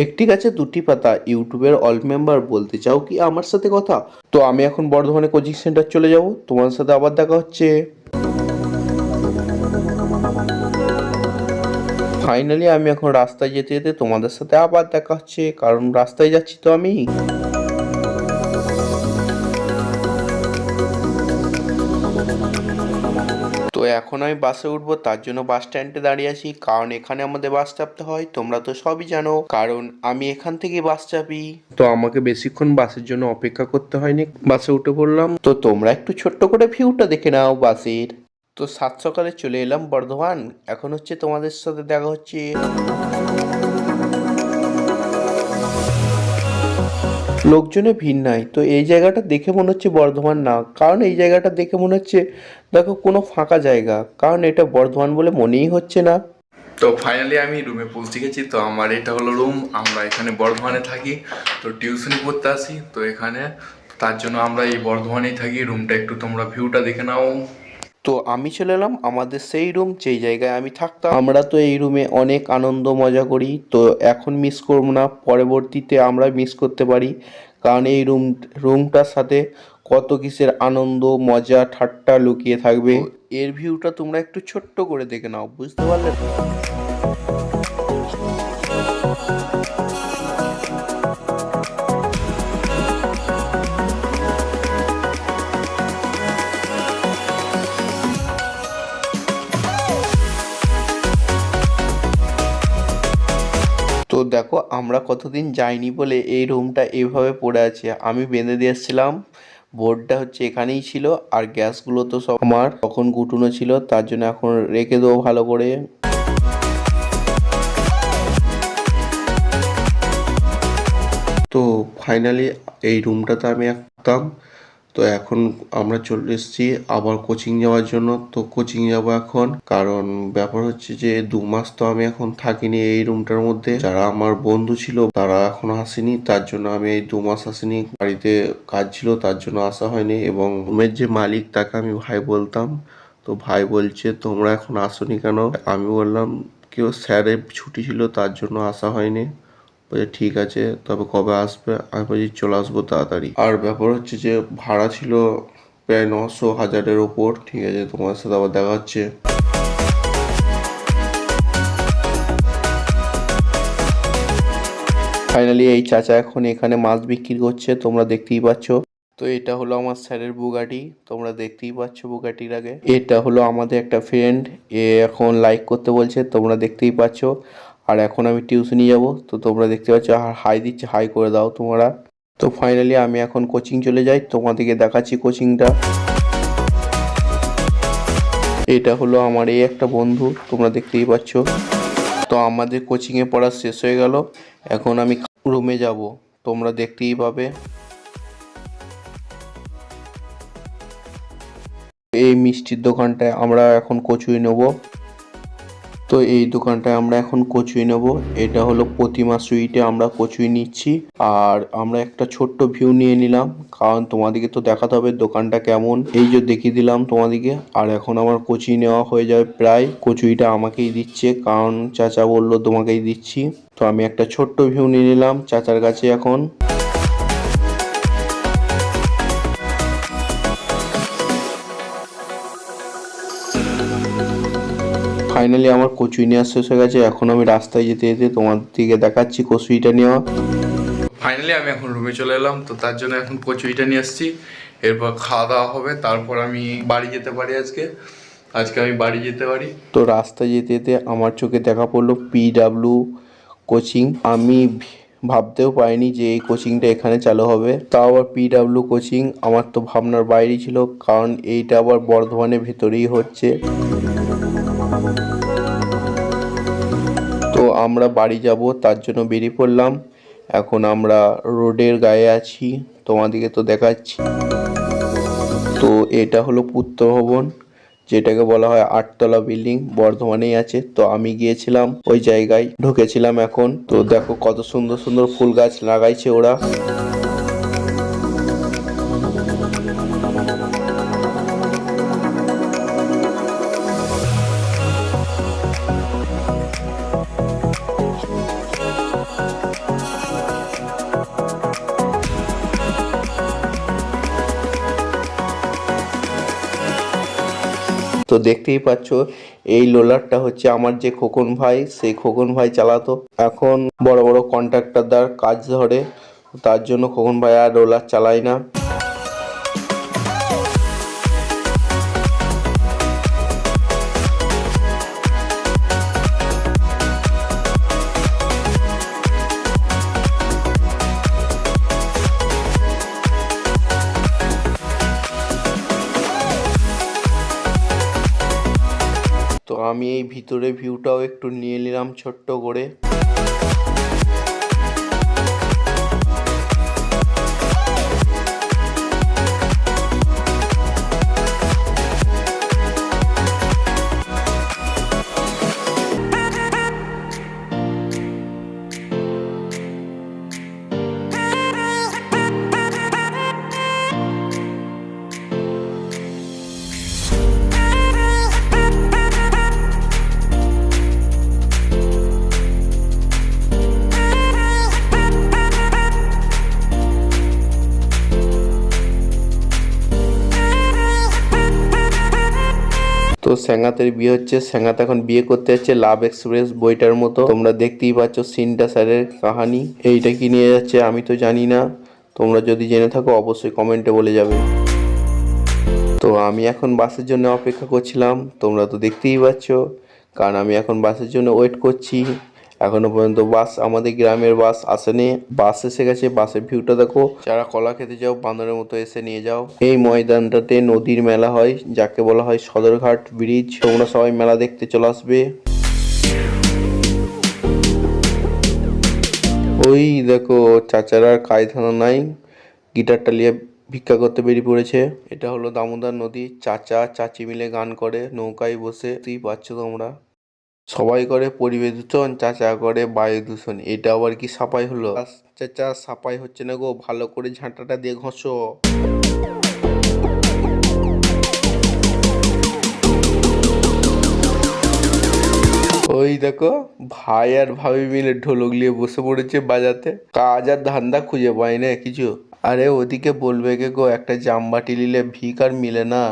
একটি গাছে দুটি পাতা ইউটিউবের অল মেম্বার বলতে চাও কি আমার সাথে কথা? তো আমি এখন বর্ধমানে কোচিং সেন্টার চলে যাব, তোমার সাথে আবার দেখা হচ্ছে। ফাইনালি আমি এখন রাস্তায় যেতে যেতে তোমাদের সাথে আবার দেখা হচ্ছে, কারণ রাস্তায় যাচ্ছি তো আমি। তো এখন আমি বাসে উঠবো, তার জন্য বাস স্ট্যান্ডে দাঁড়িয়ে আছি, কারণ এখানে আমাদের বাস চাপতে হয়, তোমরা তো সবই জানো, কারণ আমি এখান থেকে বাস চাপি। তো আমাকে বেশিক্ষণ বাসের জন্য অপেক্ষা করতে হয়নি, বাসে উঠে পড়লাম। তো তোমরা একটু ছোট্ট করে ভিউটা দেখে নাও বাসের। তো সাত সকালে চলে এলাম বর্ধমান, এখন হচ্ছে তোমাদের সাথে দেখা হচ্ছে। লোকজনে ভিড় নাই, তো এই জায়গাটা দেখে মনে হচ্ছে বর্ধমান না, কারণ এই জায়গাটা দেখে মনে হচ্ছে দেখো কোনো ফাঁকা জায়গা, কারণ এটা বর্ধমান বলে মনেই হচ্ছে না। তো ফাইনালি আমি রুমে পৌঁছে গেছি। তো আমার এটা হলো রুম, আমরা এখানে বর্ধমানে থাকি, তো টিউশনি পড়তে আসি তো এখানে, তার জন্য আমরা এই বর্ধমানেই থাকি। রুমটা একটু তোমরা ভিউটা দেখে নাও। তো আমি চলে এলাম আমাদের সেই রুম যেই জায়গায় আমি থাকতাম। আমরা তো এই রুমে অনেক আনন্দ মজা করি, তো এখন মিস করবো না, পরবর্তীতে আমরা মিস করতে পারি, কারণ এই রুমটার সাথে কত কিসের আনন্দ মজা ঠাট্টা লুকিয়ে থাকবে। এর ভিউটা তোমরা একটু ছোট্ট করে দেখে নাও, বুঝতে পারলে? তো দেখো আমরা কতদিন যাইনি বলে এই রুমটা এইভাবে পড়ে আছে, আমি বেঁধে দিয়ে এসেছিলাম। বোর্ডটা হচ্ছে এখানেই ছিল, আর গ্যাসগুলো তো সব আমার তখন গুটুনো ছিল, তার জন্য এখন রেখে দেবো ভালো করে। তো ফাইনালি এই রুমটাতে আমি থাকতাম। তো এখন আমরা চলে এসেছি আবার কোচিং যাওয়ার জন্য। তো কোচিং যাব এখন, কারণ ব্যাপার হচ্ছে যে 2 মাস তো আমি এখন থাকিনি এই রুমটার মধ্যে। যারা আমার বন্ধু ছিল তারা এখনো আসেনি, তার জন্য আমি এই 2 মাস আসিনি, বাড়িতে কাজ ছিল তার জন্য আসা হয়নি। এবং রুমের যে মালিক তাকে আমি ভাই বলতাম, তো ভাই বলছে তোমরা এখন আসোনি কেন? আমি বললাম কেউ স্যারের ছুটি ছিল তার জন্য আসা হয়নি। বলছে ঠিক আছে, তবে কবে আসবে? আমি বলছি চলে আসবো তাড়াতাড়ি। আর ব্যাপার হচ্ছে যে ভাড়া ছিল প্রায় 900-1000-এর ওপর। ঠিক আছে, তোমার সাথে আবার দেখা হচ্ছে। ফাইনালি এই চাচা এখন এখানে মাছ বিক্রি করছে, তোমরা দেখতেই পাচ্ছ। তো এটা হলো আমার স্যারের বুগাটি, তোমরা দেখতেই পাচ্ছ বুগাটির আগে। এটা হলো আমাদের একটা ফ্রেন্ড, এ এখন লাইক করতে বলছে, তোমরা দেখতেই পাচ্ছ। আর এখন আমি টিউশনি যাব, তো তোমরা দেখতে পাচ্ছ, আর হাই দিচ্ছে, হাই করে দাও তোমরা। তো ফাইনালি আমি এখন কোচিং চলে যাই, তোমাদেরকে দেখাচ্ছি কোচিংটা। এটা হলো আমার এই একটা বন্ধু, তোমরা দেখতেই পাচ্ছ। তো আমাদের কোচিংয়ে পড়া শেষ হয়ে গেল, এখন আমি রুমে যাব, তোমরা দেখতেই পাবে। এই মিষ্টির দোকানটায় আমরা এখন কচুরি নেব। তো এই দোকানটায় আমরা এখন কচুরি নেব। এটা হলো প্রতিমা সুইটে আমরা কচুরি নিচ্ছি। আর আমরা একটা ছোট্ট ভিউ নিয়ে নিলাম, কারণ তোমাদেরকে তো দেখাতে হবে দোকানটা কেমন। এই যে দেখিয়ে দিলাম তোমাদেরকে। আর এখন আমার কচুরি নেওয়া হয়ে যাবে প্রায়। কচুরিটা আমাকেই দিচ্ছে, কারণ চাচা বললো তোমাকেই দিচ্ছি। তো আমি একটা ছোট্ট ভিউ নিয়ে নিলাম চাচার কাছে এখন। ফাইনালি আমার কচুরি নেওয়া শেষ হয়ে গেছে, এখন আমি রাস্তায় যেতে যেতে তোমার দিকে দেখাচ্ছি কচুরিটা নেওয়া। ফাইনালি আমি এখন রুমে চলে এলাম, তো তার জন্য এখন কচুরিটা নিয়ে এসেছি। এরপর খাওয়া দাওয়া হবে, তারপর আমি বাড়ি যেতে পারি। আজকে আমি বাড়ি যেতে পারি। তো রাস্তায় যেতে যেতে আমার চোখে দেখা পড়লো PW কোচিং। আমি ভাবতেও পারিনি যে এই কোচিংটা এখানে চালু হবে, তাও আবার PW কোচিং। আমার তো ভাবনার বাইরেই ছিল, কারণ এইটা আবার বর্ধমানের ভেতরেই হচ্ছে। তো আমরা বাড়ি যাব, তার জন্য বেরিয়ে পড়লাম। এখন আমরা রোডের গায়ে আছি, তোমাদেরকে তো দেখাচ্ছি। তো এটা হলো পূর্ত ভবন, যেটাকে বলা হয় 8তলা বিল্ডিং, বর্ধমানেই আছে। তো আমি গিয়েছিলাম ওই জায়গায়, ঢুকেছিলাম এখন। তো দেখো কত সুন্দর সুন্দর ফুল গাছ লাগাইছে ওরা। তো দেখতেই পাচ্ছ এই রোলারটা হচ্ছে আমার যে খোকন ভাই, সেই খোকন ভাই চালাতো। এখন বড় বড় কন্ট্রাক্টরদার কাজ ধরে, তার জন্য খোকন ভাই আর রোলার চালায় না। তো আমি এই ভিতরে ভিউটাও একটু নিয়ে নিলাম ছোট্ট করে। তো স্যাঙাতের বিয়ে হচ্ছে, স্যাঙাত এখন বিয়ে করতে যাচ্ছে লাভ এক্সপ্রেস বইটার মতো। তোমরা দেখতেই পাচ্ছ সিনটা স্যারের কাহানি। এইটা কি নিয়ে যাচ্ছে আমি তো জানি না, তোমরা যদি জেনে থাকো অবশ্যই কমেন্টে বলে যাবে। তো আমি এখন বাসের জন্য অপেক্ষা করছিলাম, তোমরা তো দেখতেই পাচ্ছ, কারণ আমি এখন বাসের জন্য ওয়েট করছি। এখনো পর্যন্ত বাস, আমাদের গ্রামের বাস আসেনি। বাস এসে গেছে, বাসের ভিউটা দেখো। যারা কলা খেতে যাও বান্দরের মতো এসে নিয়ে যাও। এই ময়দানটাতে নদীর মেলা হয়, যাকে বলা হয় সদরঘাট ব্রিজ। তোমরা সবাই মেলা দেখতে চলে আসবে। ওই দেখো চাচারা কায়ধানা নাই, গিটারটা নিয়ে ভিক্ষা করতে বেরিয়ে পড়েছে। এটা হলো দামোদর নদী, চাচা চাচি মিলে গান করে নৌকায় বসে, তুই পাচ্ছ তোমরা। সবাই করে পরিবেশ দূষণ, চাচা করে বায়ু দূষণ, এটা আবার কি সাপাই হলো? চাচা সাপাই হচ্ছে না গো, ভালো করে ঝাঁটাটা দিয়ে ঘষো। ওই দেখো ভাই আর ভাবি মিলে ঢোলক নিয়ে বসে পড়েছে বাজাতে। কাজ আর ধান্দা খুঁজে পায় না কিছু। আরে ওদিকে বলবে কে গো, একটা জামবাটি নিলে ভিক আর মিলে না।